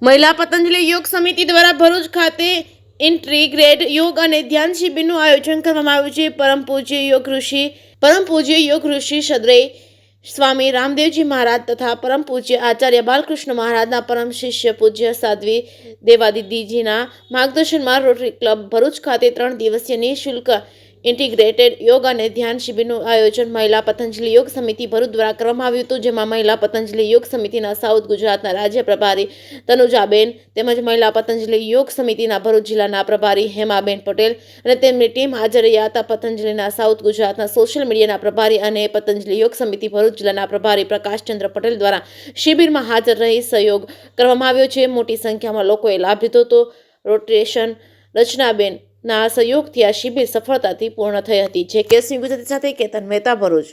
મહિલા પતંજલિ યોગ સમિતિ દ્વારા ભરૂચ ખાતે ઇન્ટિગ્રેટ યોગ અને ધ્યાન શિબિરનું આયોજન કરવામાં આવ્યું છે. પરમ પૂજ્ય યોગ ઋષિ શ્રદ્ધેય સ્વામી રામદેવજી મહારાજ તથા પરમ પૂજ્ય આચાર્ય બાલકૃષ્ણ મહારાજના પરમ શિષ્ય પૂજ્ય સાધ્વી દેવાદિદીજીના માર્ગદર્શનમાં રોટરી ક્લબ ભરૂચ ખાતે 3 દિવસીય નિઃશુલ્ક ઇન્ટિગ્રેટેડ યોગ અને ધ્યાન શિબિરનું આયોજન મહિલા પતંજલિ યોગ સમિતિ ભરૂચ દ્વારા કરવામાં આવ્યું હતું, જેમાં મહિલા પતંજલિ યોગ સમિતિના સાઉથ ગુજરાતના રાજ્ય પ્રભારી તનુજાબેન તેમજ મહિલા પતંજલિ યોગ સમિતિના ભરૂચ જિલ્લાના પ્રભારી હેમાબેન પટેલ અને તેમની ટીમ હાજર રહ્યા હતા. પતંજલિના સાઉથ ગુજરાતના સોશિયલ મીડિયાના પ્રભારી અને પતંજલિ યોગ સમિતિ ભરૂચ જિલ્લાના પ્રભારી પ્રકાશચંદ્ર પટેલ દ્વારા શિબિરમાં હાજર રહી સહયોગ કરવામાં આવ્યો છે. મોટી સંખ્યામાં લોકોએ લાભ લીધો હતો. રોટેશન રચનાબેન ના સહયોગથી આ શિબિર સફળતાથી પૂર્ણ થઈ હતી. જે કેસની ગુજરાતી સાથે કેતન મહેતા, ભરૂચ.